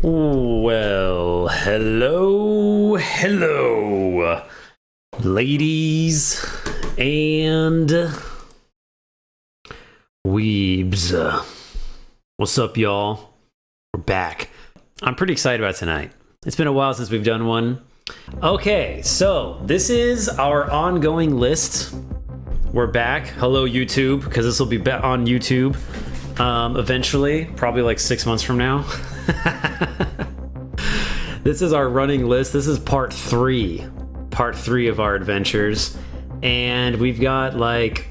Well, hello, ladies and weebs. What's up, y'all? We're back. I'm pretty excited about tonight. It's been a while since we've done one. Okay, so this is our ongoing list. We're back. Hello, YouTube, because this will be on YouTube eventually, probably like 6 months from now. This is our running list. This is part three of our adventures, and we've got like,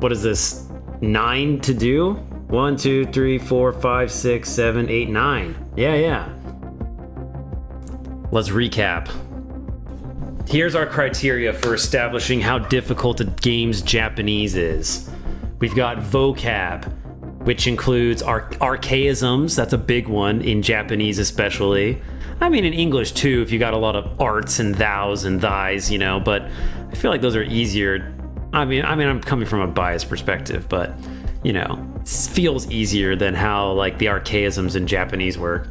what is this, 9 to do? 1, 2, 3, 4, 5, 6, 7, 8, 9. Yeah. Let's recap. Here's our criteria for establishing how difficult a game's Japanese is. We've got vocab, which includes archaisms. That's a big one in Japanese, especially. I mean, in English too, if you got a lot of arts and thous and thys, but I feel like those are easier. I mean, I'm coming from a biased perspective, but it feels easier than how like the archaisms in Japanese work.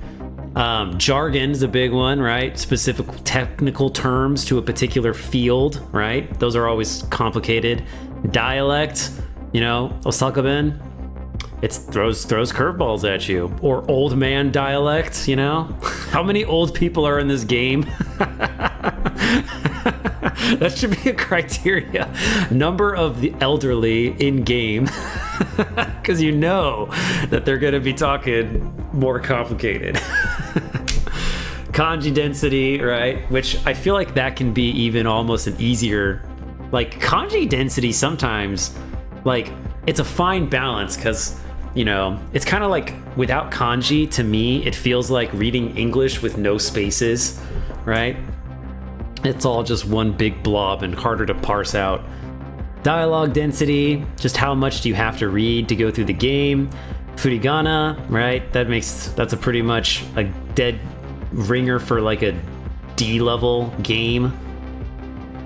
Jargon is a big one, right? Specific technical terms to a particular field, right? Those are always complicated. Dialect, Osaka-ben, it throws curveballs at you. Or old man dialect, How many old people are in this game? That should be a criteria. Number of the elderly in game. Because that they're going to be talking more complicated. Kanji density, right? Which I feel like that can be even almost an easier... Like, kanji density sometimes, like, it's a fine balance because... it's kind of like without kanji, to me, it feels like reading English with no spaces, right? It's all just one big blob and harder to parse out. Dialogue density, just how much do you have to read to go through the game? Furigana, right? That's a pretty much a dead ringer for like a D level game.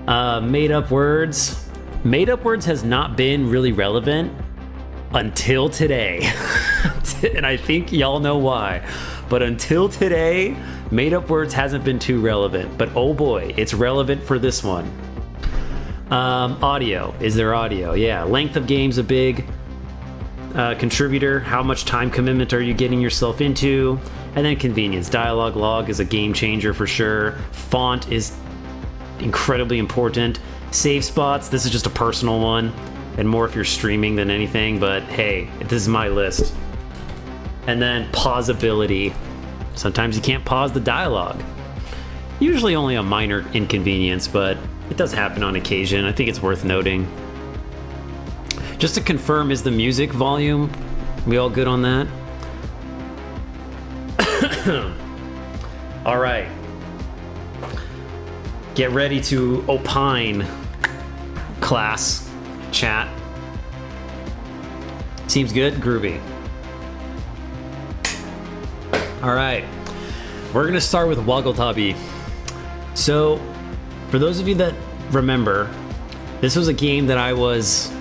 Made up words. Made up words has not been really relevant until today. And I think y'all know why. But until today, made up words hasn't been too relevant. But oh boy, it's relevant for this one. Audio. Is there audio? Yeah. Length of game's a big contributor. How much time commitment are you getting yourself into? And then convenience. Dialogue log is a game changer for sure. Font is incredibly important. Save spots. This is just a personal one. And more if you're streaming than anything, but hey, this is my list. And then pausability. Sometimes you can't pause the dialogue. Usually only a minor inconvenience, but it does happen on occasion. I think it's worth noting. Just to confirm, is the music volume? We all good on that? All right. Get ready to opine, class. Chat. Seems good? Groovy. Alright. We're going to start with Wagotabi. So, for those of you that remember, this was a game that I was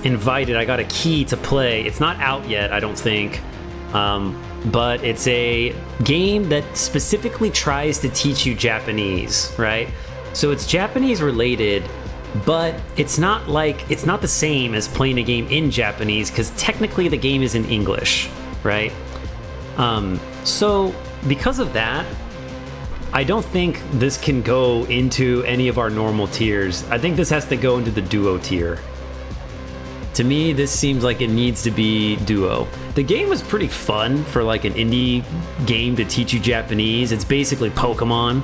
invited. I got a key to play. It's not out yet, I don't think. But it's a game that specifically tries to teach you Japanese, right? So it's Japanese related, but it's not the same as playing a game in Japanese because technically the game is in English, right? So because of that, I don't think this can go into any of our normal tiers. I think this has to go into the duo tier. To me, this seems like it needs to be duo. The game was pretty fun for like an indie game to teach you Japanese. It's basically Pokemon.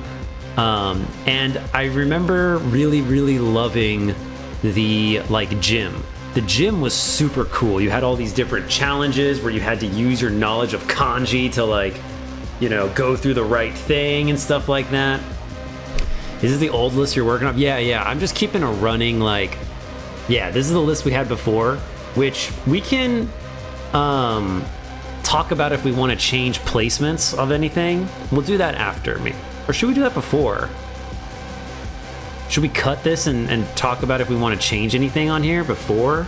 And I remember really, really loving the gym. The gym was super cool. You had all these different challenges where you had to use your knowledge of kanji to go through the right thing and stuff like that. Is this the old list you're working on? Yeah. I'm just keeping a running this is the list we had before, which we can talk about if we want to change placements of anything. We'll do that after me. Or should we do that before? Should we cut this and talk about if we want to change anything on here before?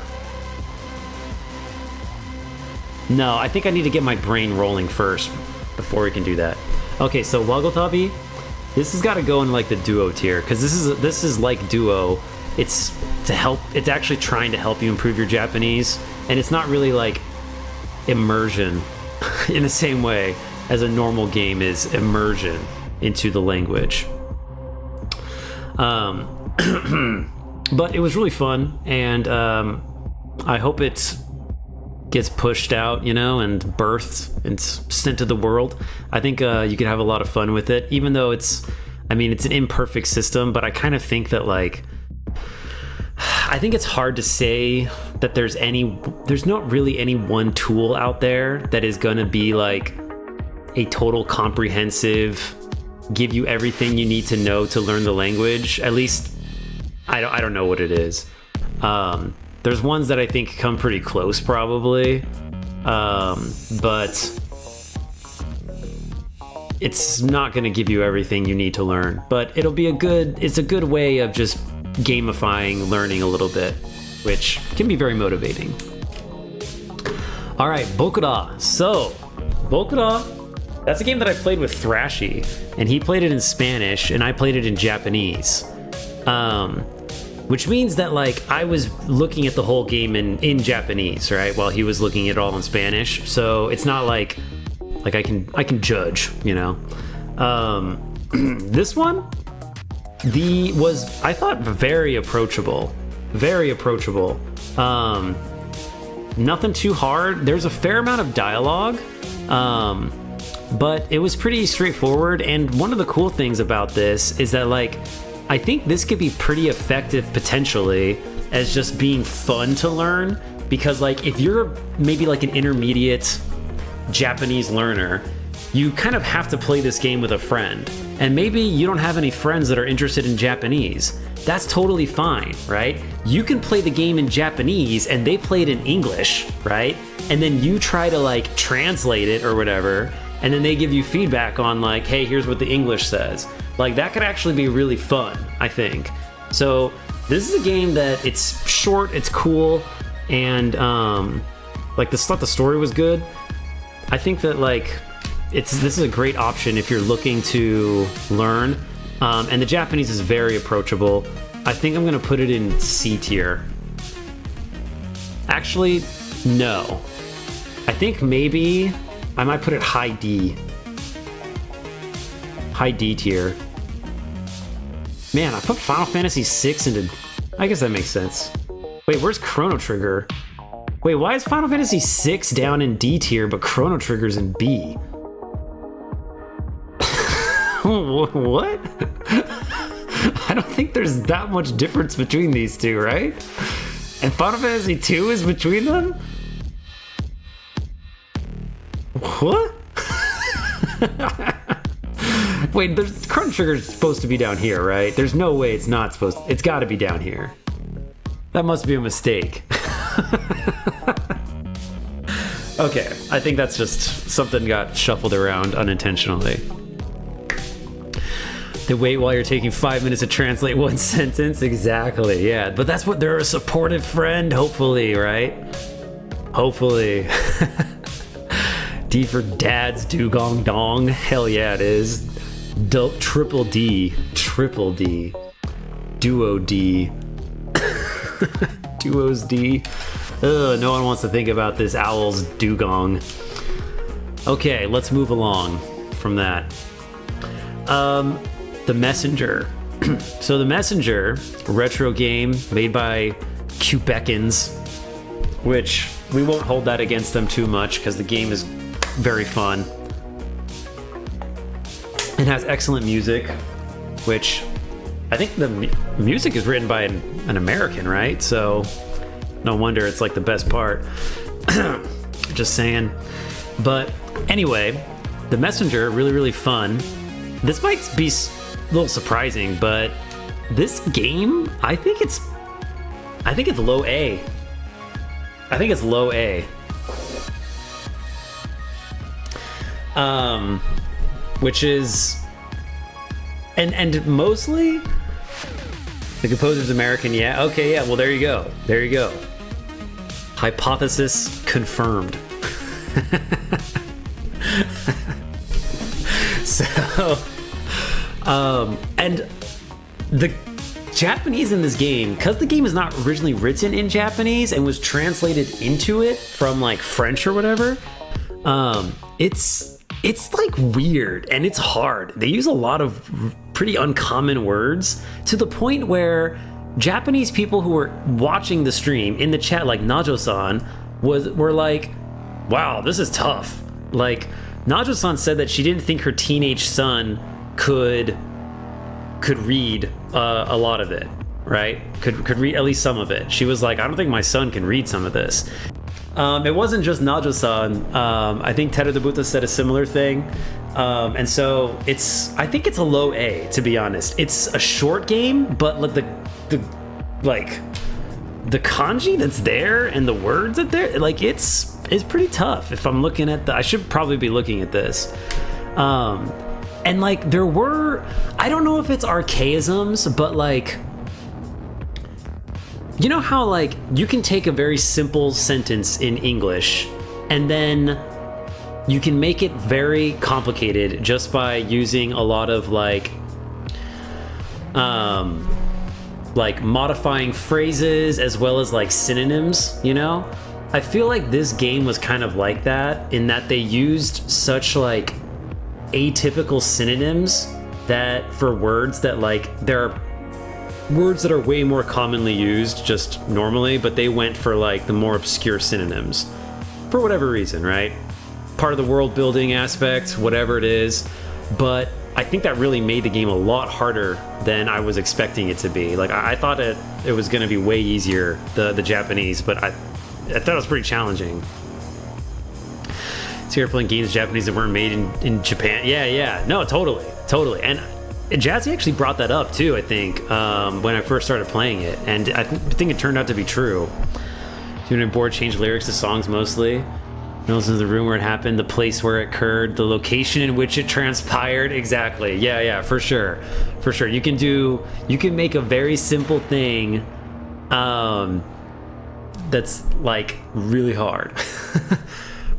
No, I think I need to get my brain rolling first before we can do that. Okay, so Wagotabi, this has got to go in like the duo tier, because this is like duo. It's actually trying to help you improve your Japanese, and it's not really like immersion in the same way as a normal game is immersion into the language. But it was really fun, and I hope it gets pushed out, and birthed and sent to the world. I think you could have a lot of fun with it, even though it's an imperfect system, but I kind of think that I think it's hard to say that there's not really any one tool out there that is going to be like a total comprehensive, give you everything you need to know to learn the language. At least I don't know what it is. There's ones that I think come pretty close probably, but it's not going to give you everything you need to learn. But it's a good way of just gamifying learning a little bit, which can be very motivating. All right, Bokura. So, Bokura, that's a game that I played with Thrashy, and he played it in Spanish, and I played it in Japanese. Which means that I was looking at the whole game in Japanese, right, while he was looking at it all in Spanish. So it's not like I can judge, This one, I thought very approachable, nothing too hard. There's a fair amount of dialogue, but it was pretty straightforward. And one of the cool things about this is that I think this could be pretty effective potentially as just being fun to learn, because if you're maybe an intermediate Japanese learner, you kind of have to play this game with a friend, and maybe you don't have any friends that are interested in Japanese. That's totally fine, right? You can play the game in Japanese and they play it in English, right? And then you try to translate it or whatever, and then they give you feedback on hey, here's what the English says. That could actually be really fun, I think. So this is a game that it's short, it's cool, and the story was good. I think that this is a great option if you're looking to learn, and the Japanese is very approachable. I think I'm gonna put it in C tier. Actually, no. I think maybe I might put it high D. High D tier. Man, I put Final Fantasy VI into... I guess that makes sense. Wait, where's Chrono Trigger? Wait, why is Final Fantasy VI down in D tier, but Chrono Trigger's in B? What? I don't think there's that much difference between these two, right? And Final Fantasy II is between them? What? Wait, Chrono Trigger's supposed to be down here, right? There's no way it's not supposed to. It's got to be down here. That must be a mistake. Okay, I think that's just something got shuffled around unintentionally. They wait while you're taking 5 minutes to translate one sentence? Exactly, yeah. But that's what they're a supportive friend, hopefully, right? Hopefully. D for Dad's Dugong Dong. Hell yeah, it is. Triple D. Triple D. Duo D. Duos D. Ugh, no one wants to think about this owl's dugong. Okay, let's move along from that. The Messenger. So The Messenger, a retro game made by Quebecans, which we won't hold that against them too much because the game is very fun. It has excellent music, which I think the music is written by an American, right? So no wonder it's the best part. Just saying. But anyway, The Messenger, really, really fun. This might be a little surprising, but this game, I think it's low A. I think it's low A. Which is, and mostly the composer's American. Yeah. Okay. Yeah. Well, there you go. There you go. Hypothesis confirmed. So, and the Japanese in this game, because the game is not originally written in Japanese and was translated into it from like French or whatever, it's like weird and it's hard. They use a lot of pretty uncommon words to the point where Japanese people who were watching the stream in the chat, like Najo-san, were like, wow, this is tough. Like, Najo-san said that she didn't think her teenage son could read a lot of it, right? Could read at least some of it. She was like, I don't think my son can read some of this. It wasn't just Najo-san. I think Teru Debuta said a similar thing. And so I think it's a low A, to be honest. It's a short game, but the kanji that's there and the words that there, like, it's pretty tough. If I'm looking at I should probably be looking at this. And like there were, I don't know if it's archaisms, but like, you know how like you can take a very simple sentence in English and then you can make it very complicated just by using a lot of like modifying phrases as well as like synonyms, you know? I feel like this game was kind of like that in that they used such like atypical synonyms that for words that like there are words that are way more commonly used just normally, but they went for like the more obscure synonyms for whatever reason, right? Part of the world building aspect, whatever it is. But I think that really made the game a lot harder than I was expecting it to be. Like I thought it was going to be way easier, the Japanese, but I thought it was pretty challenging. So you're playing games Japanese that weren't made in Japan. Yeah. No, totally. And Jazzy actually brought that up too, I think, when I first started playing it. And I think it turned out to be true. Doing a board, change lyrics to songs mostly. Knows in the room where it happened, the place where it occurred, the location in which it transpired. Exactly. Yeah, for sure. You can make a very simple thing that's like really hard.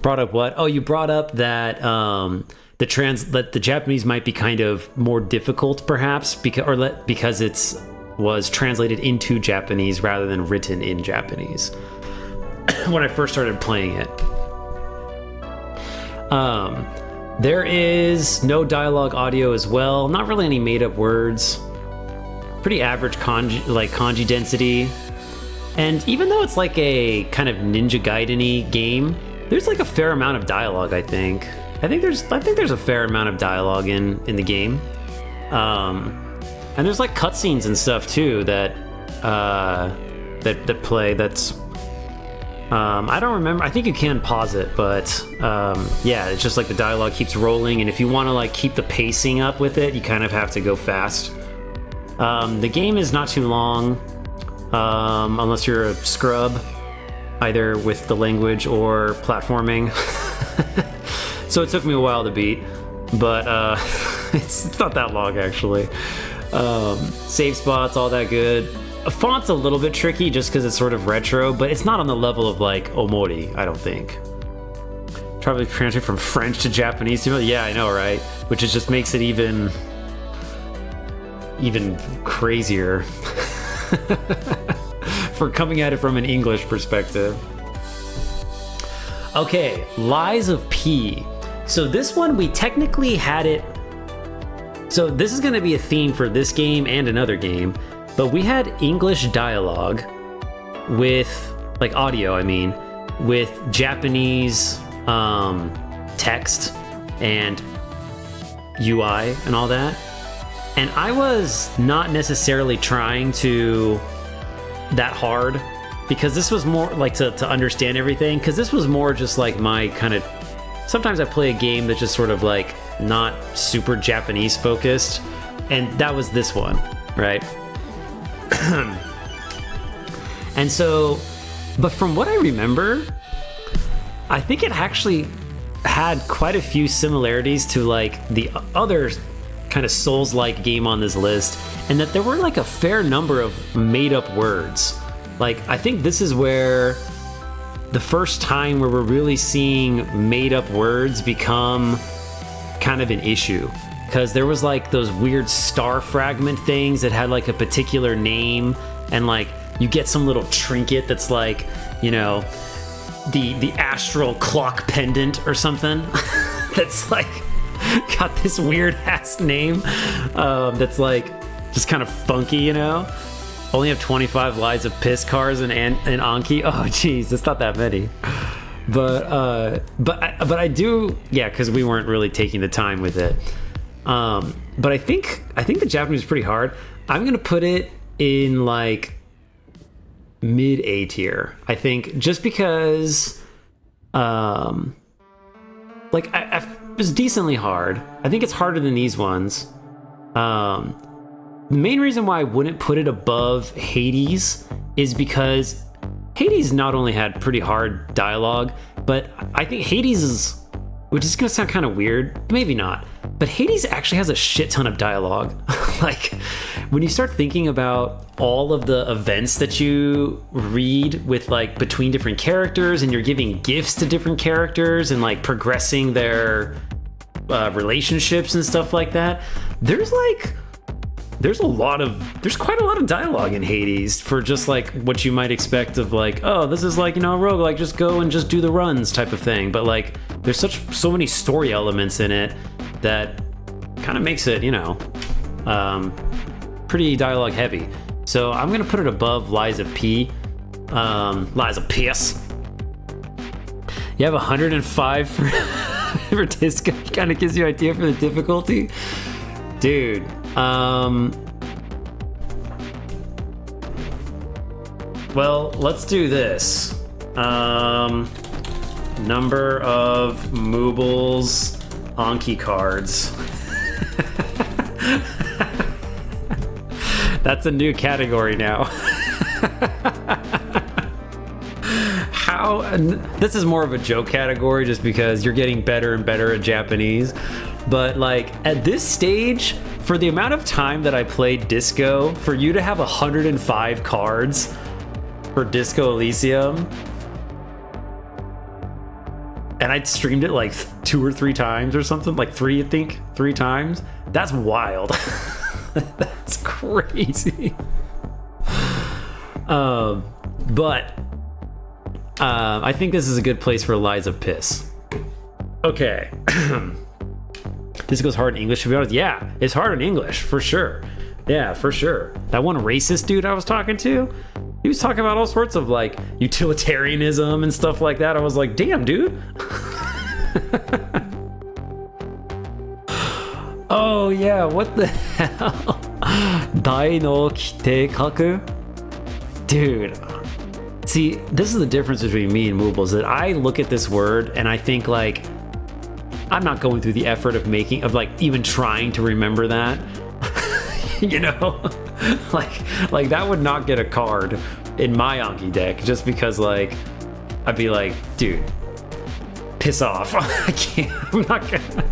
Brought up what? Oh, you brought up that that the Japanese might be kind of more difficult, perhaps, because it's was translated into Japanese rather than written in Japanese. When I first started playing it, there is no dialogue audio as well. Not really any made-up words. Pretty average kanji density. And even though it's like a kind of Ninja Gaiden-y game, there's like a fair amount of dialogue, I think. I think there's a fair amount of dialogue in the game. And there's like cutscenes and stuff too that play. That's I don't remember. I think you can pause it, but yeah, it's just like the dialogue keeps rolling, and if you want to like keep the pacing up with it, you kind of have to go fast. The game is not too long, unless you're a scrub, either with the language or platforming. So it took me a while to beat, but it's not that long actually. Save spots, all that good. Font's a little bit tricky just because it's sort of retro, but it's not on the level of like Omori, I don't think. Probably translate from French to Japanese. Yeah, I know, right? Which is just makes it even crazier for coming at it from an English perspective. Okay, Lies of P. So this one, we technically had it. So this is going to be a theme for this game and another game. But we had English dialogue with, like audio, I mean, with Japanese text and UI and all that. And I was not necessarily trying to that hard because this was more like to understand everything, because this was more just like my kind of, sometimes I play a game that's just sort of like not super Japanese focused, and that was this one, right? And so, but from what I remember, I think it actually had quite a few similarities to like the other kind of Souls-like game on this list, and that there were like a fair number of made-up words. Like, I think this is where the first time where we're really seeing made up words become kind of an issue, because there was like those weird star fragment things that had like a particular name, and like you get some little trinket that's like, you know, the astral clock pendant or something that's like got this weird ass name that's like just kind of funky, you know. Only have 25 lives of piss cards and Anki. Oh geez, it's not that many. But I do, yeah, because we weren't really taking the time with it. But I think the Japanese is pretty hard. I'm gonna put it in like mid A tier. I think just because, like it was decently hard. I think it's harder than these ones. The main reason why I wouldn't put it above Hades is because Hades not only had pretty hard dialogue, but I think Hades is, which is gonna sound kind of weird, maybe not, but Hades actually has a shit ton of dialogue. Like, when you start thinking about all of the events that you read with like between different characters, and you're giving gifts to different characters and like progressing their relationships and stuff like that, there's quite a lot of dialogue in Hades for just like what you might expect of like, oh, this is like, you know, a roguelike, just go and just do the runs type of thing. But like, there's so many story elements in it that kind of makes it, you know, pretty dialogue heavy. So I'm gonna put it above Lies of P. Lies of Piss. You have 105 for Disco. Kind of gives you an idea for the difficulty, dude. Well, let's do this. Number of Moobles Anki cards. That's a new category now. This is more of a joke category just because you're getting better and better at Japanese. But like at this stage, for the amount of time that I played Disco, for you to have 105 cards for Disco Elysium, and I'd streamed it like 2 or 3 times or something, like 3, I think, 3 times. That's wild. That's crazy. But I think this is a good place for Lies of Piss. Okay. This goes hard in English, to be honest. Yeah, it's hard in English, for sure. Yeah, for sure. That one racist dude I was talking to, he was talking about all sorts of like utilitarianism and stuff like that. I was like, damn, dude. Oh yeah, what the hell? Dai no kite kaku? Dude. See, this is the difference between me and Moobles, that I look at this word and I think like, I'm not going through the effort of like even trying to remember that. You know? like that would not get a card in my Anki deck, just because like I'd be like, dude, piss off. I can't, I'm not gonna.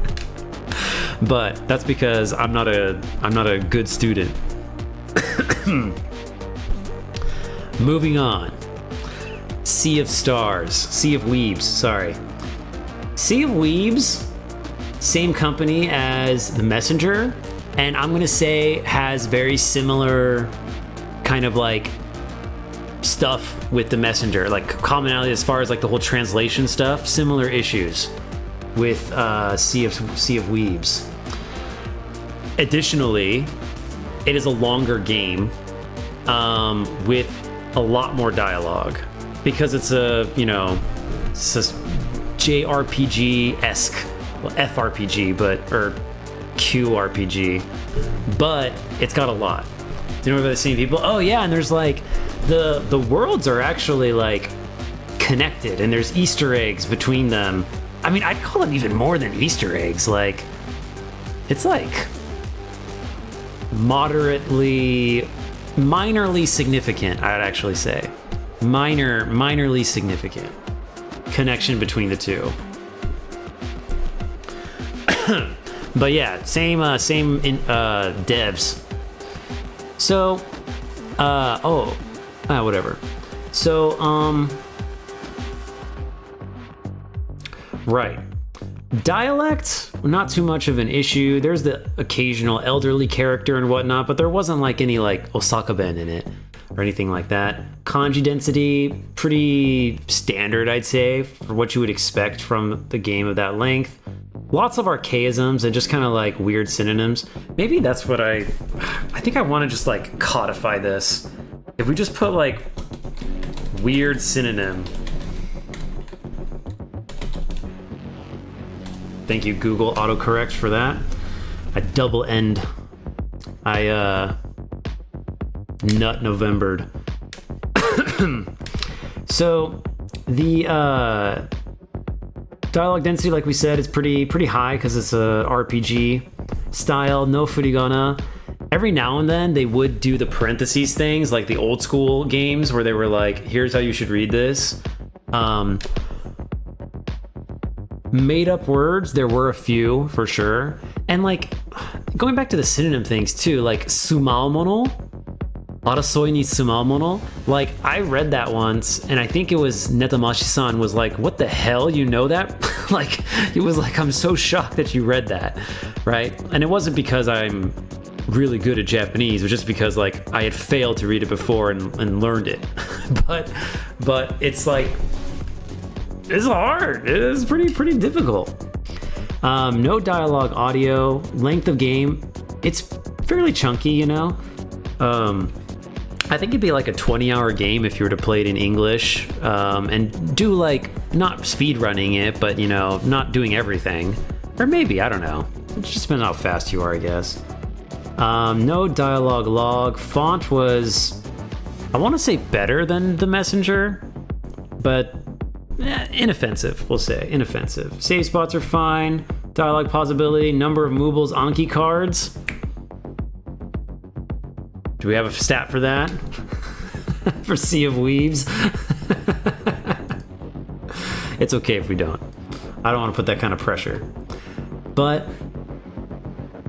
But that's because I'm not a good student. Moving on. Sea of Weebs, sorry. Sea of Weebs, same company as The Messenger, and I'm gonna say has very similar kind of like stuff with The Messenger, like commonality as far as like the whole translation stuff, similar issues with Sea of Weebs. Additionally, it is a longer game with a lot more dialogue, because it's a, you know, it's a JRPG-esque, well, FRPG, or QRPG, but it's got a lot. Do you know about the same people? Oh yeah, and there's like the worlds are actually like connected, and there's Easter eggs between them. I mean, I'd call them even more than Easter eggs. Like, it's like minorly significant, I'd actually say. Minorly significant connection between the two. But yeah, same devs. So, whatever. So, Right. Dialect, not too much of an issue. There's the occasional elderly character and whatnot, but there wasn't like any like Osaka-ben in it or anything like that. Kanji density, pretty standard, I'd say, for what you would expect from the game of that length. Lots of archaisms and just kind of like weird synonyms. Maybe that's what I think I want to just like codify this. If we just put like weird synonym. Thank you, Google autocorrect, for that. I double end. I nut Novembered. So the dialogue density, like we said, is pretty high because it's a RPG style. No furigana. Every now and then they would do the parentheses things, like the old school games where they were like, "Here's how you should read this." Made up words, there were a few for sure. And like going back to the synonym things too, like sumaomono, arasoi ni sumaomono. Like I read that once and I think it was Netamashi-san was like, "What the hell, you know that?" Like it was like, I'm so shocked that you read that, right? And it wasn't because I'm really good at Japanese, it was just because like I had failed to read it before and learned it. but it's like, it's hard. It is pretty difficult. No dialogue audio. Length of game, it's fairly chunky, you know. I think it'd be like a 20-hour game if you were to play it in English and do like, not speed running it, but you know, not doing everything. Or maybe, I don't know. It just depends on how fast you are, I guess. No dialogue log. Font was, I want to say better than the Messenger, but inoffensive, we'll say. Inoffensive. Save spots are fine. Dialogue possibility. Number of movables, Anki cards. Do we have a stat for that? For Sea of Weebs? It's okay if we don't. I don't want to put that kind of pressure. But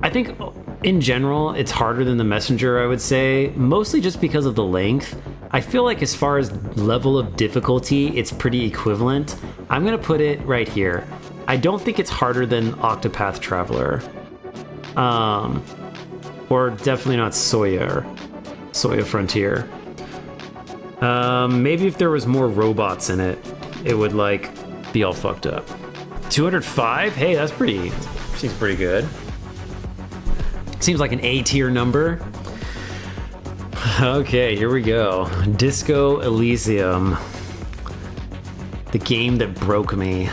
I think in general, it's harder than the Messenger, I would say. Mostly just because of the length. I feel like as far as level of difficulty, it's pretty equivalent. I'm going to put it right here. I don't think it's harder than Octopath Traveler. Or definitely not Soya Frontier. Maybe if there was more robots in it, it would like be all fucked up. 205? Hey, that's seems pretty good. Seems like an A tier number. Okay, here we go. Disco Elysium. The game that broke me.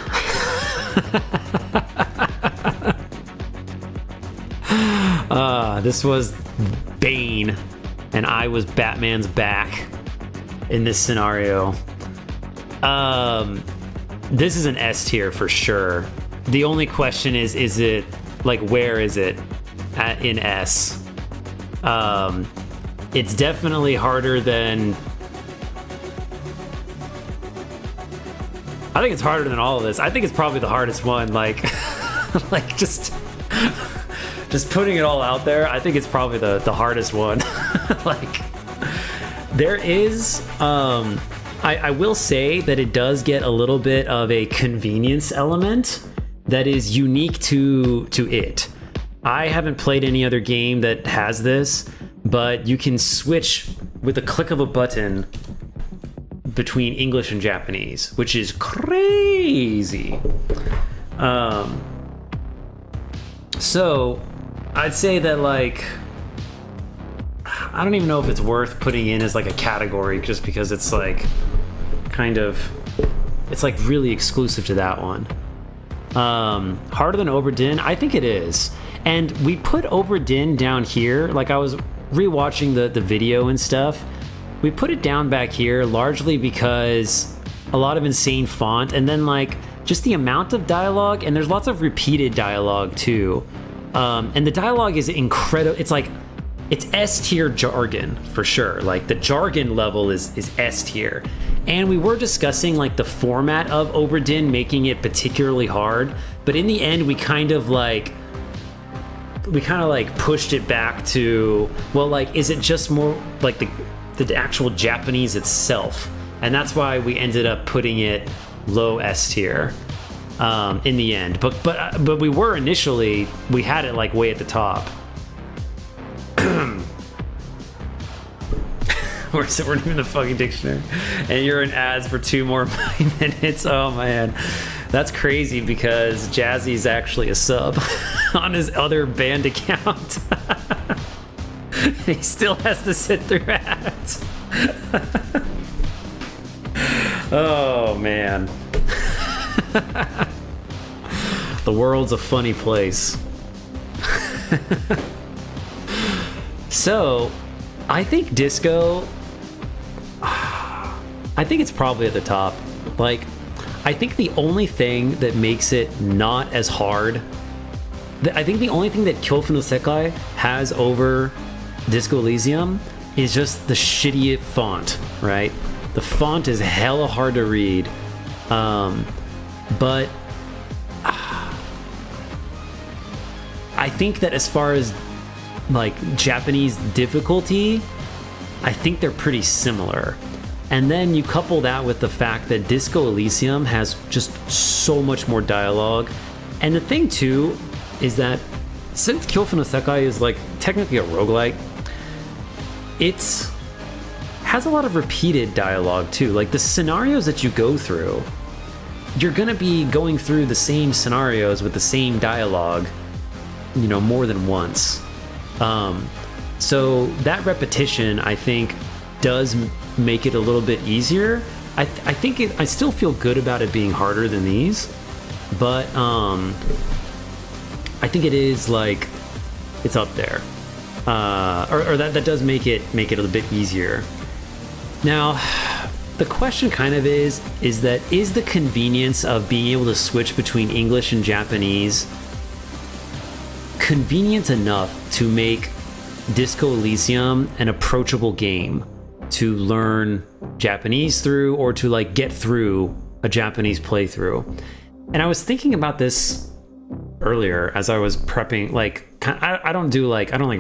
This was Bane, and I was Batman's back in this scenario. This is an S tier for sure. The only question is it, like, where is it in S? It's definitely harder than... I think it's harder than all of this. I think it's probably the hardest one. Like, like just putting it all out there. I think it's probably the hardest one. Like, there is... I will say that it does get a little bit of a convenience element that is unique to it. I haven't played any other game that has this, but you can switch with a click of a button between English and Japanese, which is crazy. So I'd say that, like, I don't even know if it's worth putting in as like a category, just because it's like kind of, it's like really exclusive to that one. Harder than Obra Dinn? I think it is. And we put Obra Dinn down here. Like, I was rewatching the video and stuff. We put it down back here largely because a lot of insane font, and then like just the amount of dialogue, and there's lots of repeated dialogue too. And the dialogue is incredible. It's like, it's S tier jargon for sure. Like, the jargon level is S tier. And we were discussing like the format of Obra Dinn making it particularly hard, but in the end we kind of like pushed it back to, well, like, is it just more like the actual Japanese itself? And that's why we ended up putting it low S tier. in the end. But we were initially, we had it like way at the top. we're in the fucking dictionary, and you're in ads for 2 more minutes. Oh man, that's crazy because Jazzy's actually a sub on his other band account. He still has to sit through ads. Oh man. The world's a funny place. So, I think disco, I think it's probably at the top. Like, I think the only thing that makes it not as hard, I think the only thing that Kyofu no Sekai has over Disco Elysium is just the shitty font, right? The font is hella hard to read. But I think that as far as like Japanese difficulty, I think they're pretty similar. And then you couple that with the fact that Disco Elysium has just so much more dialogue. And the thing too is that since Kyofu no Sekai is like technically a roguelike, it's has a lot of repeated dialogue too. Like the scenarios that you go through, you're gonna be going through the same scenarios with the same dialogue, you know, more than once. So that repetition, I think, does make it a little bit easier. I think I still feel good about it being harder than these, but I think it is like it's up there, or that does make it a little bit easier. Now, the question kind of is the convenience of being able to switch between English and Japanese convenient enough to make Disco Elysium an approachable game to learn Japanese through, or to like get through a Japanese playthrough? And I was thinking about this earlier as I was prepping. Like, I don't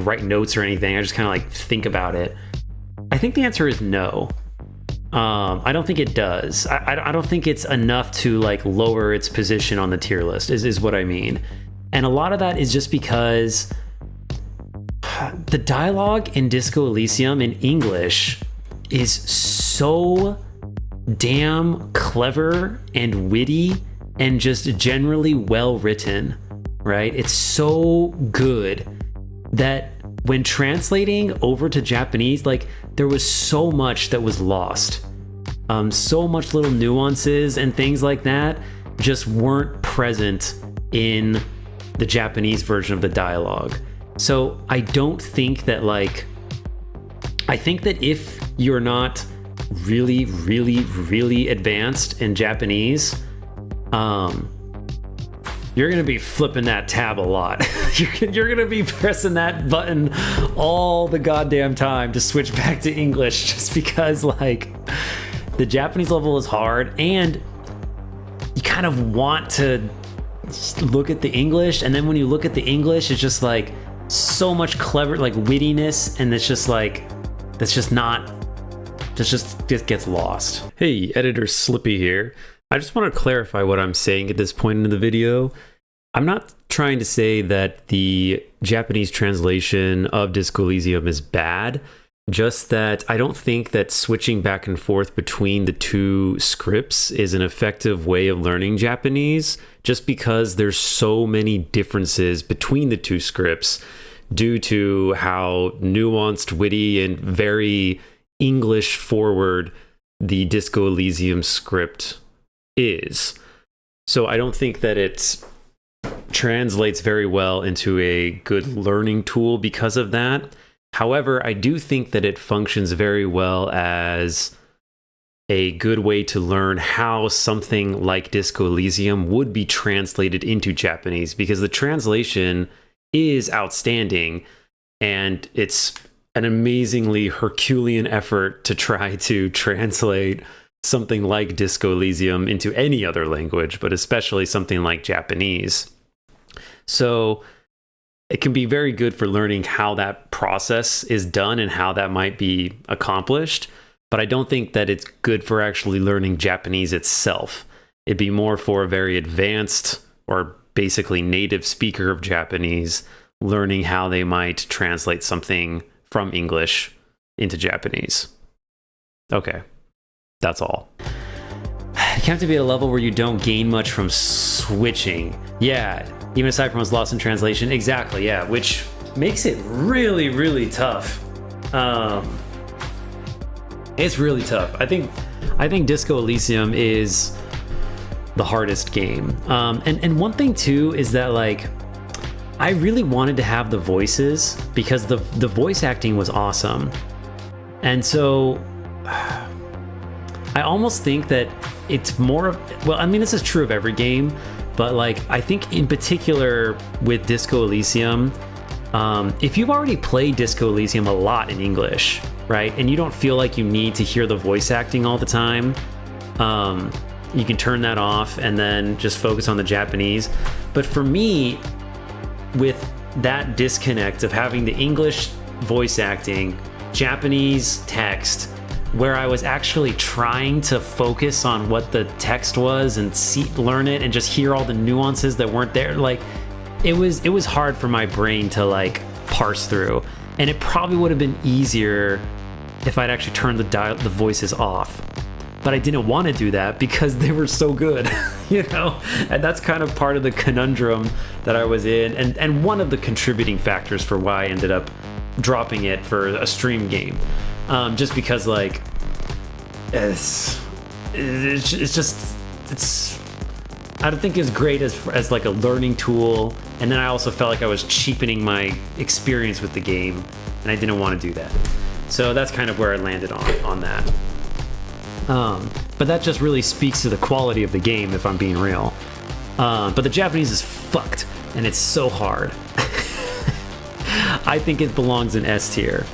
write notes or anything. I just kind of like think about it. I think the answer is no. I don't think it does. I don't think it's enough to like lower its position on the tier list is what I mean. And a lot of that is just because the dialogue in Disco Elysium in English is so damn clever and witty and just generally well written, right? It's so good that when translating over to Japanese, like there was so much that was lost. So much little nuances and things like that just weren't present in the Japanese version of the dialogue. So I don't think that I think that if you're not really, really, really advanced in Japanese, you're gonna be flipping that tab a lot. You're gonna be pressing that button all the goddamn time to switch back to English, just because like the Japanese level is hard, and you kind of want to look at the English, and then when you look at the English, it's just like so much clever like wittiness, and it's just like just gets lost. Hey, editor Slippy here. I just want to clarify what I'm saying at this point in the video. I'm not trying to say that the Japanese translation of Disco Elysium is bad, just that I don't think that switching back and forth between the two scripts is an effective way of learning Japanese, just because there's so many differences between the two scripts due to how nuanced, witty, and very English forward the Disco Elysium script is. So I don't think that it translates very well into a good learning tool because of that. However, I do think that it functions very well as a good way to learn how something like Disco Elysium would be translated into Japanese, because the translation is outstanding, and it's an amazingly Herculean effort to try to translate something like Disco Elysium into any other language, but especially something like Japanese. So it can be very good for learning how that process is done and how that might be accomplished, but I don't think that it's good for actually learning Japanese itself. It'd be more for a very advanced or basically native speaker of Japanese learning how they might translate something from English into Japanese. Okay, that's all. You have to be at a level where you don't gain much from switching. Yeah, even aside from what's lost in translation. Exactly, yeah, which makes it really, really tough. It's really tough. I think Disco Elysium is the hardest game. And one thing too is that like I really wanted to have the voices because the voice acting was awesome. And so I almost think that it's more well, I mean, this is true of every game, but like I think in particular with Disco Elysium, if you've already played Disco Elysium a lot in English, right, and you don't feel like you need to hear the voice acting all the time, you can turn that off and then just focus on the Japanese. But for me, with that disconnect of having the English voice acting, Japanese text, where I was actually trying to focus on what the text was and learn it and just hear all the nuances that weren't there, like it was hard for my brain to like parse through. And it probably would have been easier if I'd actually turned the voices off. But I didn't want to do that because they were so good, you know? And that's kind of part of the conundrum that I was in, and one of the contributing factors for why I ended up dropping it for a stream game. Just because like it's I don't think it's great as like a learning tool, and then I also felt like I was cheapening my experience with the game, and I didn't want to do that. So that's kind of where I landed on that. But that just really speaks to the quality of the game, if I'm being real. But the Japanese is fucked, and it's so hard. I think it belongs in S tier.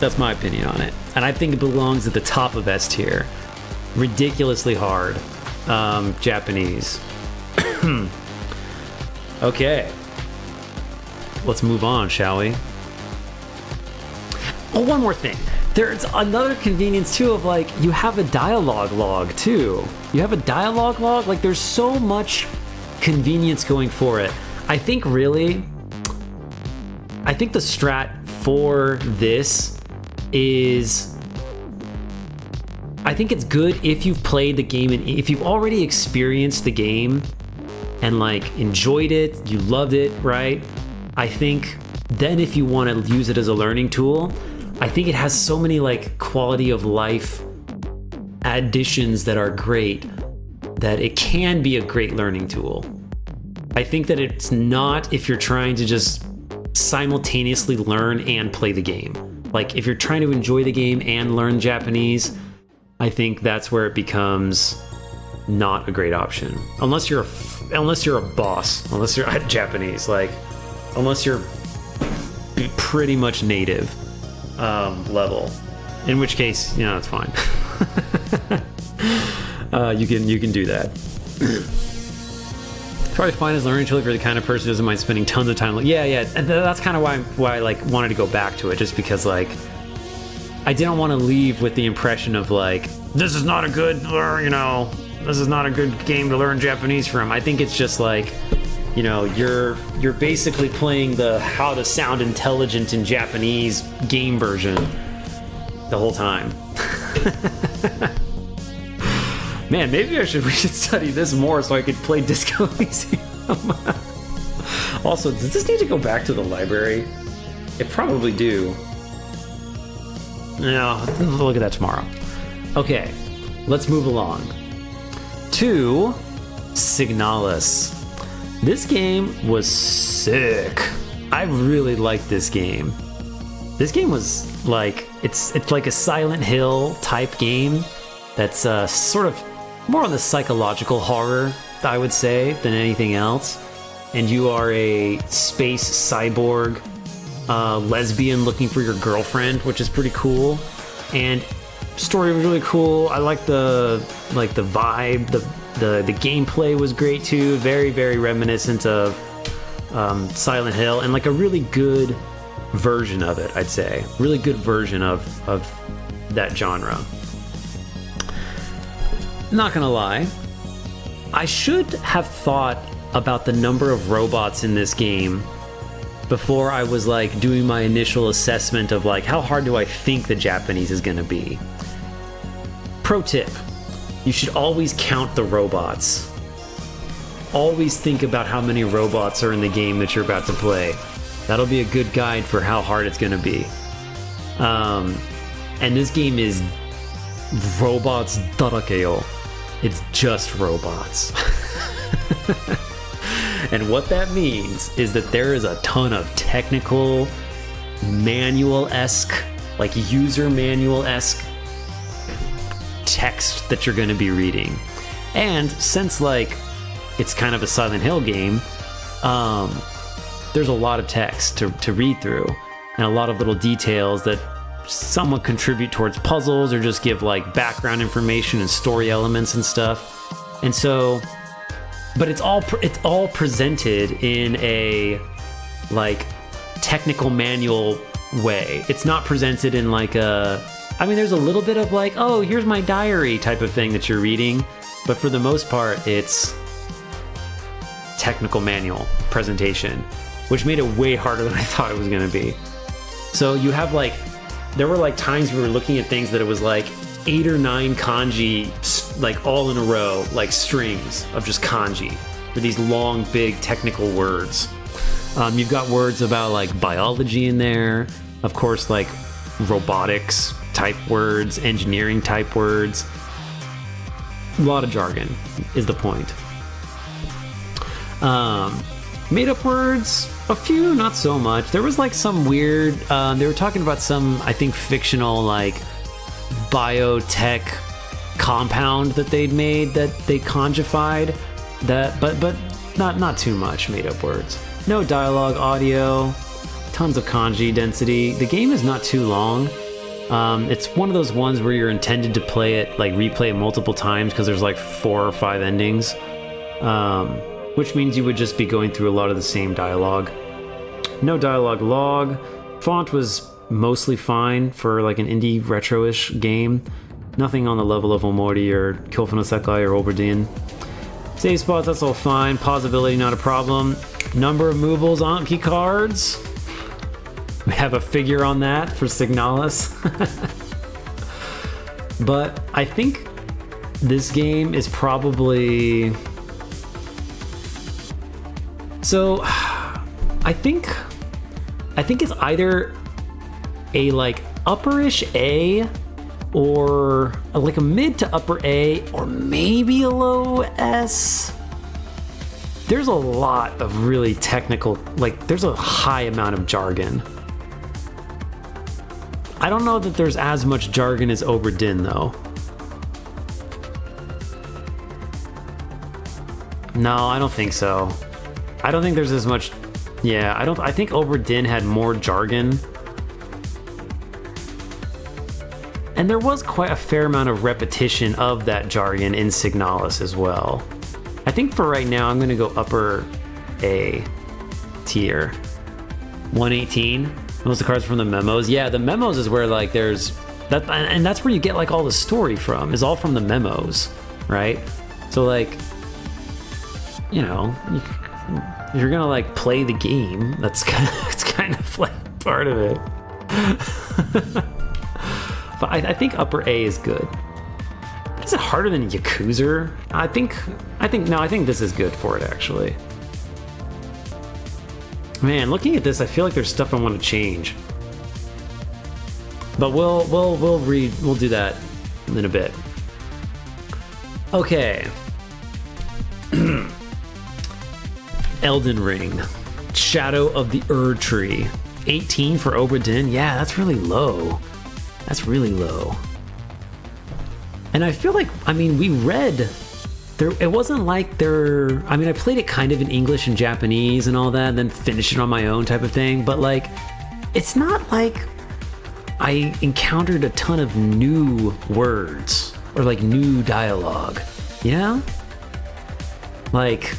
That's my opinion on it. And I think it belongs at the top of S tier. Ridiculously hard. Japanese. Okay. Let's move on, shall we? Oh, one more thing. There's another convenience too of like, you have a dialogue log too. You have a dialogue log? Like there's so much convenience going for it. I think the strat for this is, I think it's good if you've played the game and if you've already experienced the game and like enjoyed it, you loved it, right? I think then if you want to use it as a learning tool, I think it has so many like quality of life additions that are great that it can be a great learning tool. I think that it's not if you're trying to just simultaneously learn and play the game. Like if you're trying to enjoy the game and learn Japanese, I think that's where it becomes not a great option. Unless you're a boss, unless you're at Japanese, like unless you're pretty much native level, in which case, you know, it's fine. You can do that. Probably fine as learning tool if you're the kind of person who doesn't mind spending tons of time. Yeah, and that's kind of why I like wanted to go back to it, just because like I didn't want to leave with the impression of like this is not a good, this is not a good game to learn Japanese from. I think it's just like, you know, you're basically playing the how to sound intelligent in Japanese game version the whole time. Man, maybe we should study this more so I could play Disco Elysium. Also, does this need to go back to the library? It probably do. No, we'll look at that tomorrow. Okay, let's move along to Signalis. This game was sick. I really liked this game. This game was like, it's like a Silent Hill type game that's sort of more on the psychological horror, I would say, than anything else. And you are a space cyborg lesbian looking for your girlfriend, which is pretty cool. And story was really cool. I like the vibe. The gameplay was great too. Very, very reminiscent of Silent Hill, and like a really good version of it, I'd say. Really good version of that genre. not gonna lie, I should have thought about the number of robots in this game before I was like doing my initial assessment of like how hard do I think the Japanese is gonna be. Pro tip, you should always count the robots. Always think about how many robots are in the game that you're about to play. That'll be a good guide for how hard it's gonna be. And this game is robots darakeyo. It's just robots. And what that means is that there is a ton of technical, manual-esque, like user manual-esque text that you're going to be reading. And since like it's kind of a Silent Hill game, there's a lot of text to read through and a lot of little details that somewhat contribute towards puzzles or just give like background information and story elements and stuff. And so, but it's all presented in a like technical manual way. It's not presented in like a, I mean, there's a little bit of like, oh, here's my diary type of thing that you're reading, but for the most part, it's technical manual presentation, which made it way harder than I thought it was going to be. So you have like, there were like times we were looking at things that it was like 8 or 9 kanji, like all in a row, like strings of just kanji for these long, big technical words. You've got words about like biology in there, of course, like robotics type words, engineering type words. A lot of jargon is the point. Made up words, a few, not so much. There was like some weird, they were talking about some, I think, fictional like biotech compound that they'd made that they conjified, that but not too much made up words. No dialogue, audio, tons of kanji density. The game is not too long. It's one of those ones where you're intended to play it, like replay it multiple times because there's like 4 or 5 endings, which means you would just be going through a lot of the same dialogue. No dialogue log. Font was mostly fine for like an indie retro-ish game. Nothing on the level of Omori or Kyofu no Sekai or Oberdin. Save spots, that's all fine. Pausability, not a problem. Number of movables, Anki cards. We have a figure on that for Signalis. But I think this game is probably... So, I think it's either a like upperish A or like a mid to upper A or maybe a low S. There's a lot of really technical, like there's a high amount of jargon. I don't know that there's as much jargon as Oberdin though. No, I don't think so. I don't think there's as much. Yeah, I think Oberdin had more jargon. And there was quite a fair amount of repetition of that jargon in Signalis as well. I think for right now, I'm going to go upper A tier. 118. Most of the cards from the memos. Yeah, the memos is where like there's that, and that's where you get like all the story from. Is all from the memos, right? So like, you know, if you're gonna like play the game, it's kind of like part of it. But I think upper A is good. Is it harder than Yakuza? I think this is good for it actually. Man, looking at this, I feel like there's stuff I want to change. But we'll do that in a bit. Okay. Elden Ring. Shadow of the Erd Tree. 18 for Oberdin. Yeah, that's really low. That's really low. And I feel like, I mean, we read there, it wasn't like there, I mean, I played it kind of in English and Japanese and all that, and then finished it on my own type of thing, but like, it's not like I encountered a ton of new words or like new dialogue, you know? Like,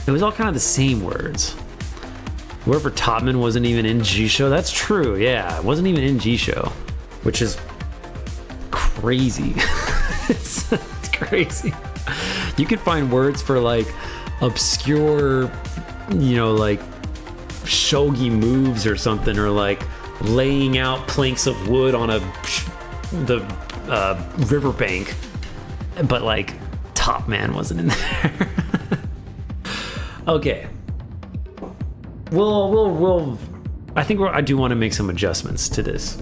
it was all kind of the same words. Whoever Topman wasn't even in G-Show. That's true, yeah. It wasn't even in G-Show, which is crazy. It's crazy. You can find words for like obscure, like shogi moves or something, or like laying out planks of wood on the riverbank, but like Top Man wasn't in there. Okay. We'll I think I do want to make some adjustments to this.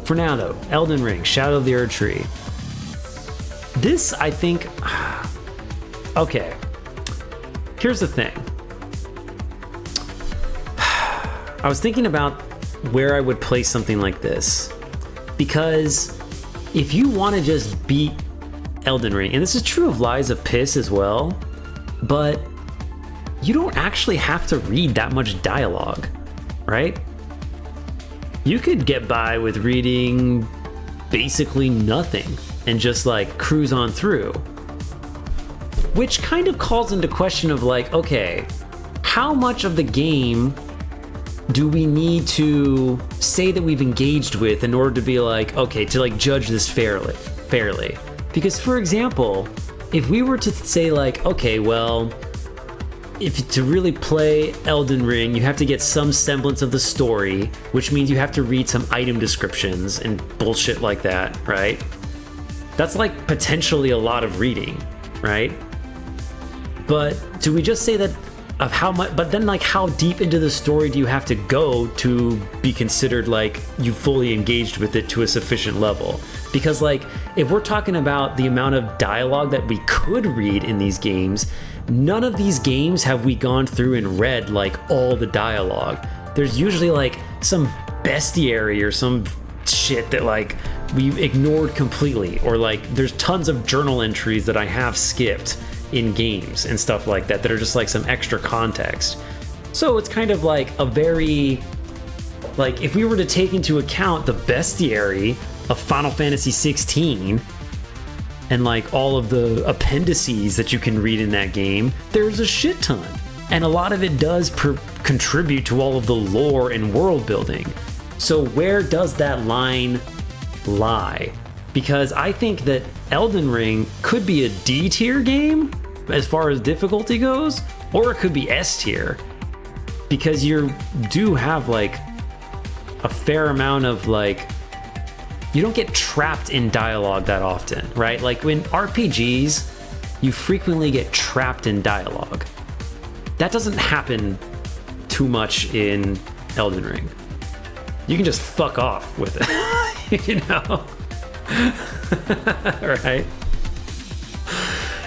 For now though, Elden Ring, Shadow of the Erd Tree. This, I think, okay. Here's the thing. I was thinking about where I would place something like this, because if you want to just beat Elden Ring, and this is true of Lies of Piss as well, but you don't actually have to read that much dialogue, right? You could get by with reading basically nothing and just like cruise on through, which kind of calls into question of like, okay, how much of the game do we need to say that we've engaged with in order to be like, okay, to like judge this fairly? Because for example, if we were to say like, okay, well, if to really play Elden Ring, you have to get some semblance of the story, which means you have to read some item descriptions and bullshit like that, right? That's like potentially a lot of reading, right? But do we just say that of how much, but then like how deep into the story do you have to go to be considered like you fully engaged with it to a sufficient level? Because like if we're talking about the amount of dialogue that we could read in these games, none of these games have we gone through and read like all the dialogue. There's usually like some bestiary or some shit that like we ignored completely, or like there's tons of journal entries that I have skipped in games and stuff like that that are just like some extra context. So it's kind of like a very, like if we were to take into account the bestiary of Final Fantasy 16 and like all of the appendices that you can read in that game, there's a shit ton, and a lot of it does contribute to all of the lore and world building. So where does that line lie? Because I think that Elden Ring could be a D tier game as far as difficulty goes, or it could be S tier, because you do have like a fair amount of like, you don't get trapped in dialogue that often, right? Like when RPGs, you frequently get trapped in dialogue. That doesn't happen too much in Elden Ring. You can just fuck off with it, you know? Right?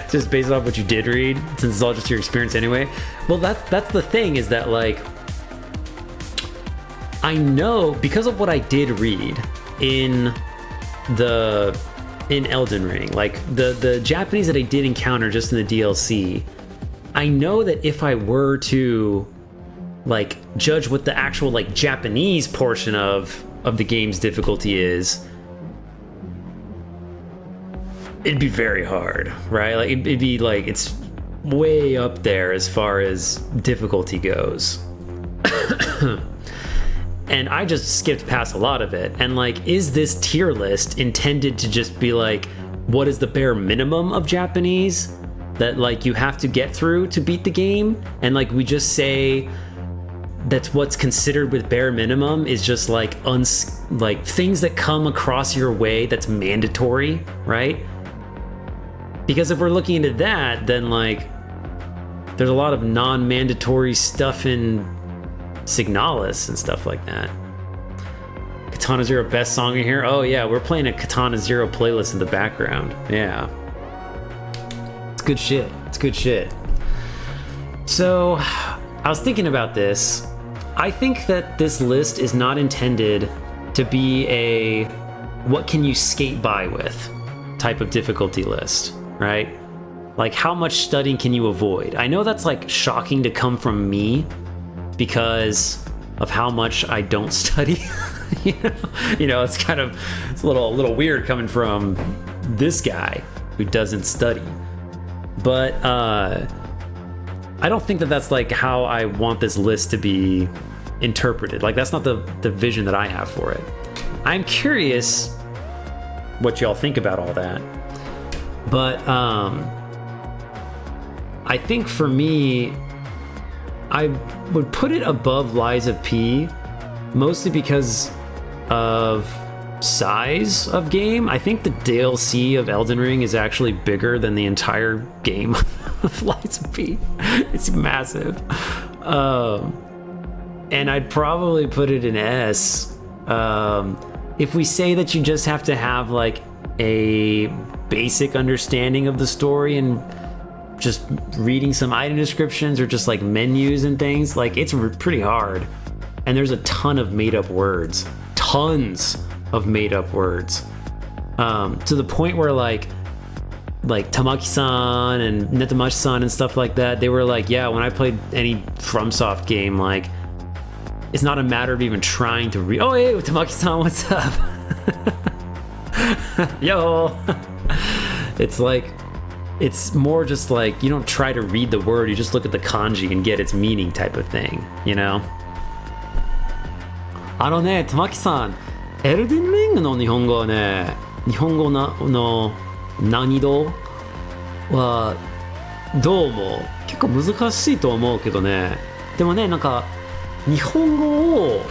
Just based off what you did read, since it's all just your experience anyway. Well, that's the thing, is that like, I know because of what I did read in Elden Ring, like the Japanese that I did encounter just in the DLC, I know that if I were to like judge what the actual like Japanese portion of the game's difficulty is, it'd be very hard, right? Like it'd be like, it's way up there as far as difficulty goes. And I just skipped past a lot of it. And like, is this tier list intended to just be like, what is the bare minimum of Japanese that like you have to get through to beat the game? And like, we just say that's what's considered with bare minimum is just like like things that come across your way that's mandatory, right? Because if we're looking into that, then like there's a lot of non-mandatory stuff in Signalis and stuff like that. Katana Zero best song in here? Oh yeah, we're playing a Katana Zero playlist in the background. Yeah. It's good shit. It's good shit. So I was thinking about this. I think that this list is not intended to be a what can you skate by with type of difficulty list, right? Like how much studying can you avoid? I know that's like shocking to come from me because of how much I don't study. you know, it's kind of, it's a little weird coming from this guy who doesn't study. But I don't think that that's like how I want this list to be interpreted. Like that's not the vision that I have for it. I'm curious what y'all think about all that. But I think for me, I would put it above Lies of P, mostly because of size of game. I think the DLC of Elden Ring is actually bigger than the entire game of Lies of P. It's massive. And I'd probably put it in S. If we say that you just have to have like a basic understanding of the story and just reading some item descriptions or just like menus and things, like it's pretty hard. And there's a ton of made up words, tons of made up words, to the point where like Tamaki-san and Netamashi-san and stuff like that, they were like, yeah, when I played any FromSoft game, like it's not a matter of even trying to read. Oh, hey, Tamaki-san, what's up? Yo. It's like, it's more just like, you don't try to read the word, you just look at the kanji and get its meaning type of thing, you know? 玉木さん、エルデンリングの日本語はね、日本語の難易度はどうも結構難しいと思うけどね。でもね、なんか日本語を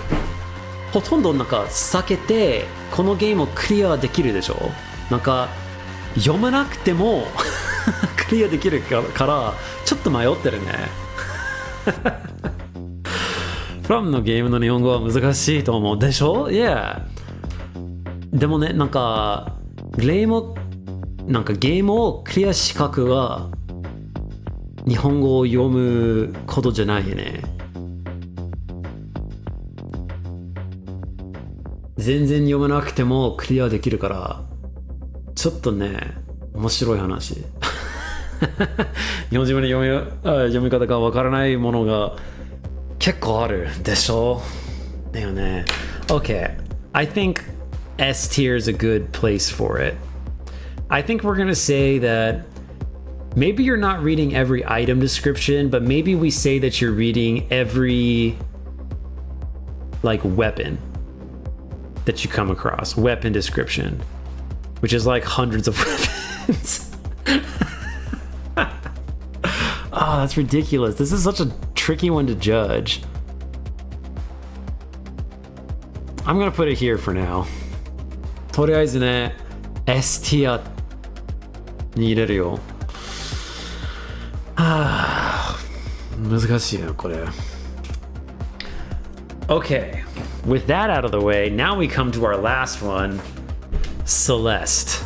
ほとんどなんか避けてこのゲームをクリアできるでしょ。なんか読まなくてもクリアできるからちょっと迷ってるね。フラムのゲームの日本語は難しいと思うでしょ。 Yeah。 でもね、なんかゲームをクリア資格は日本語を読むことじゃないよね。全然読まなくてもクリアできるからちょっとね面白い話。日本人の読み方がわからないものが結構あるでしょ。だよね。 Okay, I think S tier is a good place for it. I think we're gonna say that maybe you're not reading every item description, but maybe we say that you're reading every like weapon that you come across, weapon description, which is like hundreds of weapons. Oh, that's ridiculous. This is such a tricky one to judge. I'm gonna put it here for now. とりあえずね、S ティアに入れるよ。難しいなこれ。Okay, with that out of the way, now we come to our last one, Celeste,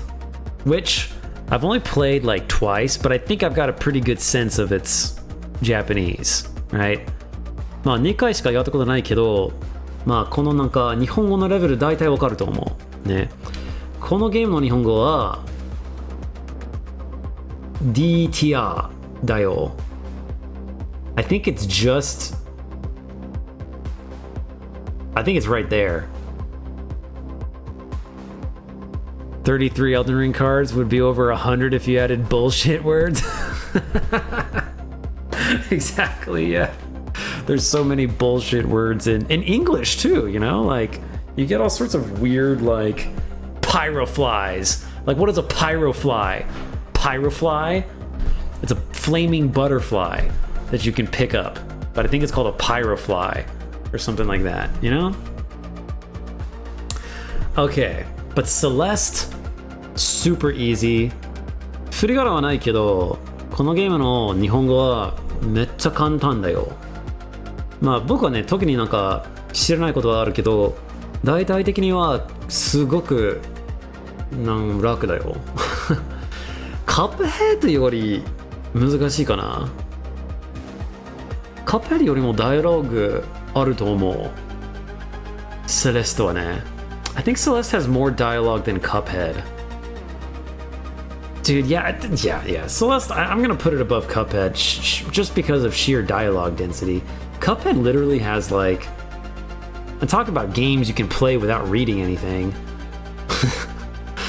which I've only played like twice, but I think I've got a pretty good sense of its Japanese, right? まあ2回しかやったことないけど、まあこのなんか日本語のレベル大体わかると思うね。このゲームの日本語は D ティアだよ。I think it's right there. 33 Elden Ring cards would be over 100 if you added bullshit words. Exactly, yeah. There's so many bullshit words in English too, you know? Like, you get all sorts of weird, like, pyroflies. Like, what is a pyrofly? Pyrofly? It's a flaming butterfly that you can pick up. But I think it's called a pyrofly or something like that, you know? Okay, but Celeste, super easy. 振り仮名はないけど、このゲームの日本語はめっちゃ簡単だよ。まあ僕はね、特になんか知らないことはあるけど、大体的にはすごく楽だよ。カップヘッドより難しいかな。カップヘッドよりもダイアログあると思う。セレストはね。I think Celeste has more dialogue than Cuphead. Dude, yeah. Celeste, I'm gonna put it above Cuphead just because of sheer dialogue density. Cuphead literally has like, and talk about games you can play without reading anything.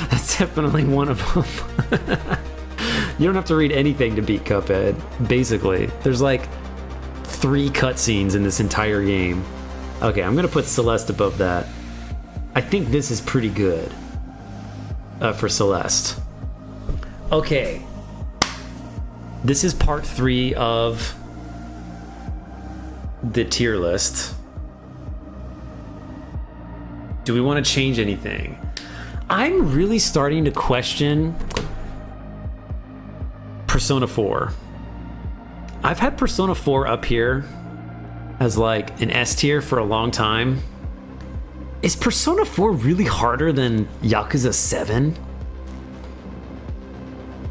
That's definitely one of them. You don't have to read anything to beat Cuphead, basically. There's like 3 cutscenes in this entire game. Okay, I'm gonna put Celeste above that. I think this is pretty good. for Celeste. Okay. This is part 3 of the tier list. Do we want to change anything? I'm really starting to question Persona 4. I've had Persona 4 up here as like an S tier for a long time. Is Persona 4 really harder than Yakuza 7?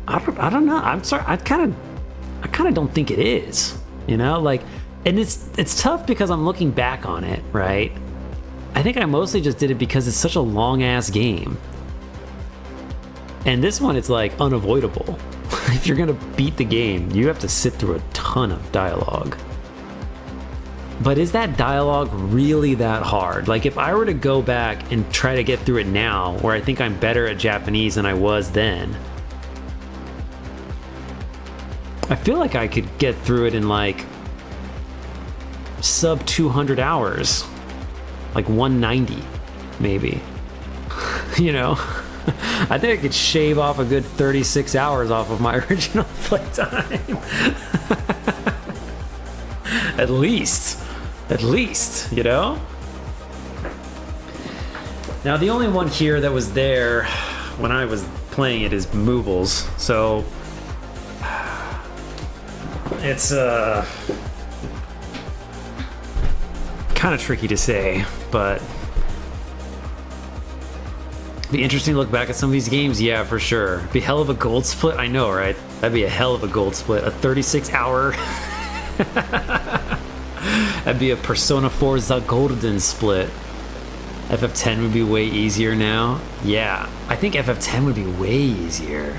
I don't know. I'm sorry. I kind of don't think it is. You know, like, and it's tough because I'm looking back on it, right? I think I mostly just did it because it's such a long ass game. And this one, it's like unavoidable. If you're gonna beat the game, you have to sit through a ton of dialogue. But is that dialogue really that hard? Like, if I were to go back and try to get through it now, where I think I'm better at Japanese than I was then, I feel like I could get through it in like sub 200 hours, like 190 maybe. You know, I think I could shave off a good 36 hours off of my original playtime. At least, you know? Now the only one here that was there when I was playing it is Moobles, so it's kind of tricky to say, but be interesting to look back at some of these games. Yeah, for sure. Be hell of a gold split. I know, right? That'd be a hell of a gold split. A 36-hour. That'd be a Persona 4 The Golden split. FF10 would be way easier now. Yeah, I think FF10 would be way easier.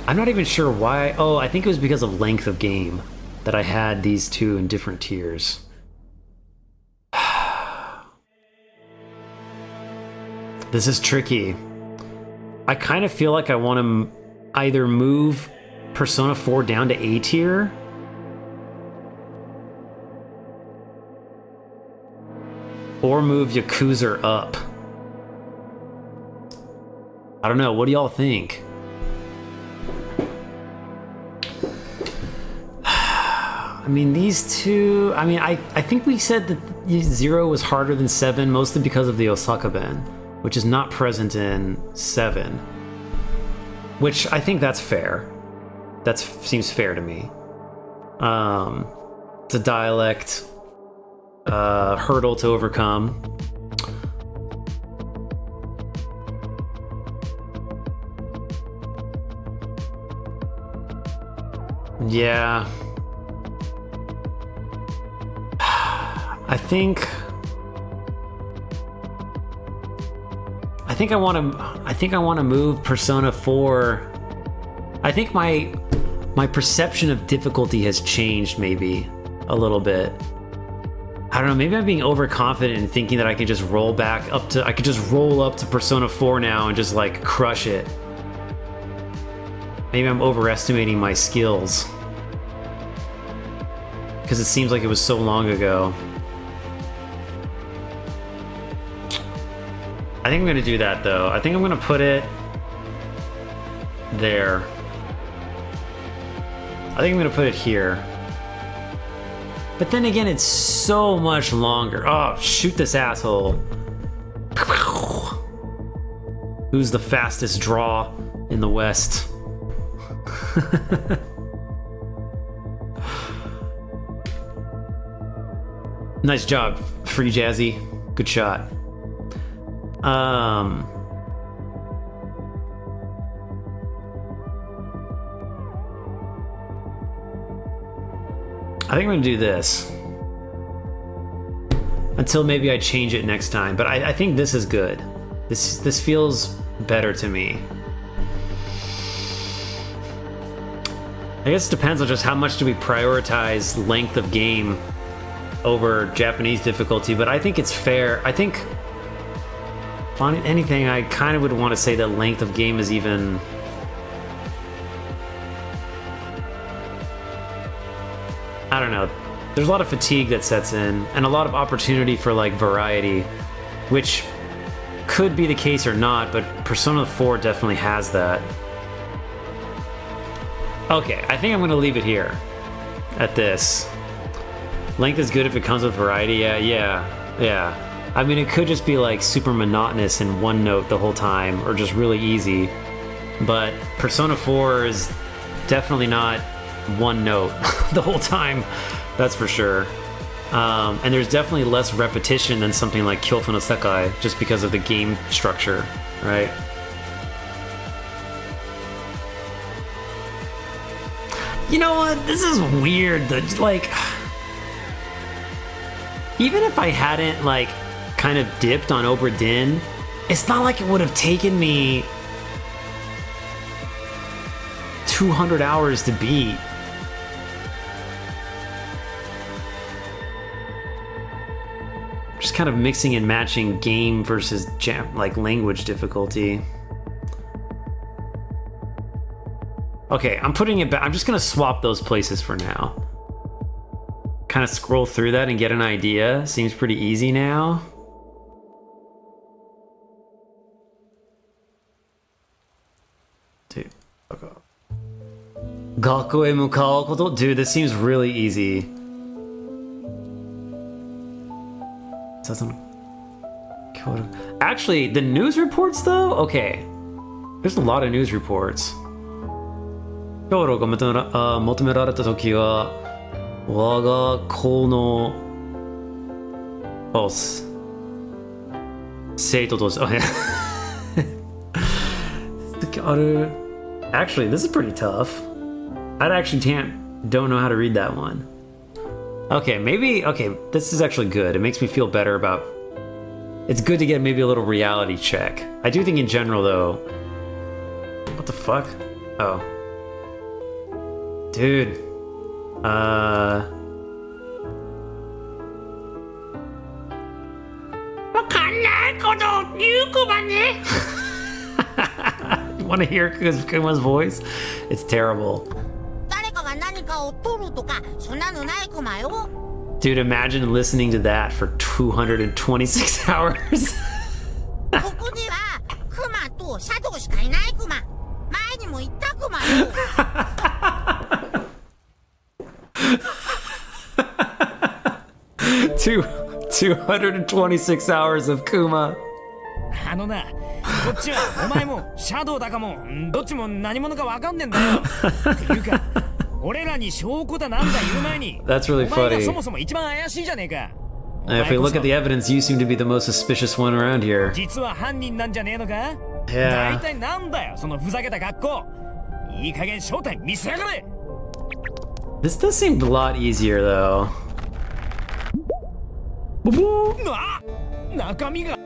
I'm not even sure why. Oh, I think it was because of length of game that I had these two in different tiers. This is tricky. I kind of feel like I want to either move Persona 4 down to A tier or move Yakuza up. I don't know. What do y'all think? I mean, these two... I mean, I think we said that 0 was harder than 7, mostly because of the Osaka Ben, which is not present in 7. Which I think that's fair. That seems fair to me. It's a dialect hurdle to overcome. Yeah. I think I want to move Persona 4. I think my perception of difficulty has changed maybe a little bit. I don't know, maybe I'm being overconfident in thinking that I could just roll up to Persona 4 now and just like crush it. Maybe I'm overestimating my skills. Because it seems like it was so long ago. I think I'm going to do that though. I think I'm going to put it there. I think I'm going to put it here. But then again, it's so much longer. Oh, shoot this asshole. Who's the fastest draw in the West? Nice job, Free Jazzy. Good shot. I think I'm gonna do this until maybe I change it next time. But I think this is good. This feels better to me. I guess it depends on just how much do we prioritize length of game over Japanese difficulty. But I think it's fair. I think, if anything, I kind of would want to say that length of game is even. I don't know. There's a lot of fatigue that sets in, and a lot of opportunity for like variety, which could be the case or not, but Persona 4 definitely has that. Okay, I think I'm gonna leave it here at this. Length is good if it comes with variety. Yeah. I mean, it could just be like super monotonous in one note the whole time, or just really easy. But Persona 4 is definitely not one note the whole time, that's for sure. And there's definitely less repetition than something like Kyofu no Sekai, just because of the game structure, right? You know what? This is weird. Like, even if I hadn't like kind of dipped on Obra Dinn, it's not like it would have taken me 200 hours to beat. Just kind of mixing and matching game versus like language difficulty. Okay, I'm putting it back. I'm just gonna swap those places for now. Kind of scroll through that and get an idea. Seems pretty easy now. Dude, okay. Gaku e mukau koto? Dude, this seems really easy. Actually, the news reports though? Okay. There's a lot of news reports. 兵糧が求められた時は我が校の生徒として Actually, this is pretty tough. I actually don't know how to read that one. Okay, this is actually good. It makes me feel better about... It's good to get maybe a little reality check. I do think in general, though... What the fuck? Oh. Dude. You want to hear Kuma's voice? It's terrible. Dude, imagine listening to that for 226 hours. Two 226 hours of Kuma. こっちはお前もシャドウだかもどっちも何者か分かんねえんだよっていうか俺らに証拠だなんだ言う前に That's really お前が funny. そもそも一番怪しいじゃねえか If we look at the evidence, you seem to be the most suspicious one around here. 実は犯人なんじゃねえのか Yeah. 大体なんだよそのふざけた格好いい加減正体見せやがれ This does seem a lot easier, though. 中身が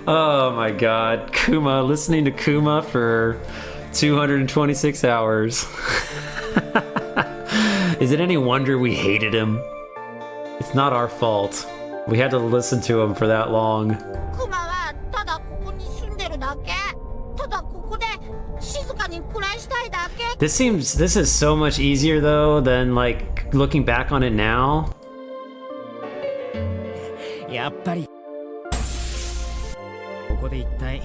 Oh my god, Kuma, listening to Kuma for 226 hours. Is it any wonder we hated him? It's not our fault. We had to listen to him for that long. This is so much easier though than like looking back on it now. やっぱりここで一体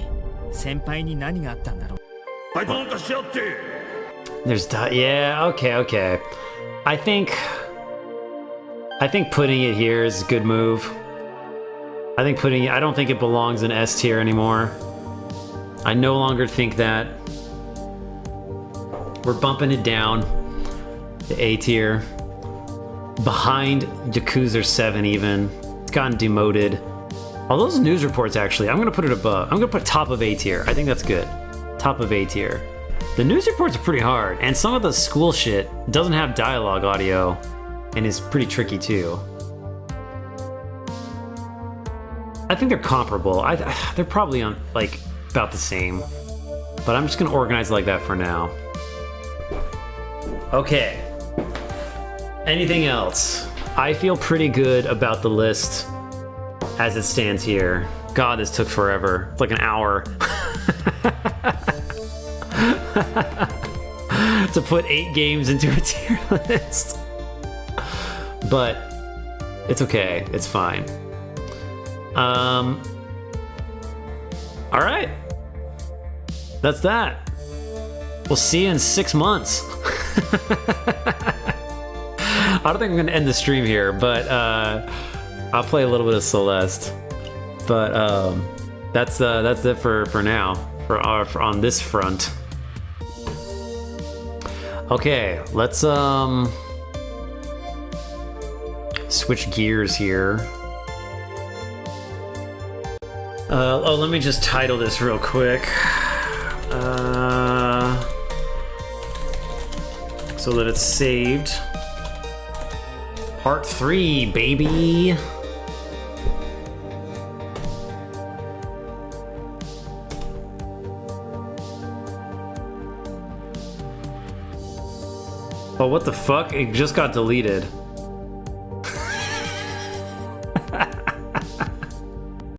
先輩に何があったんだろう Yeah, okay. I think putting it here is a good move. I don't think it belongs in S tier anymore. I no longer think that. We're bumping it down to A tier. Behind Yakuza 7 even. It's gotten demoted. All those news reports actually, I'm gonna put it above. I'm gonna put top of A tier. I think that's good. Top of A tier. The news reports are pretty hard, and some of the school shit doesn't have dialogue audio and is pretty tricky too. I think they're comparable. They're probably on like about the same. But I'm just gonna organize it like that for now. Okay. Anything else? I feel pretty good about the list as it stands here. God, this took forever. It's like an hour. to put 8 games into a tier list. But it's okay. It's fine. All right. That's that. We'll see you in 6 months. I don't think I'm gonna end the stream here, but I'll play a little bit of Celeste. But that's it for now for on this front. Okay, let's switch gears here. Oh, let me just title this real quick. So that it's saved. Part 3, baby. Oh, what the fuck? It just got deleted.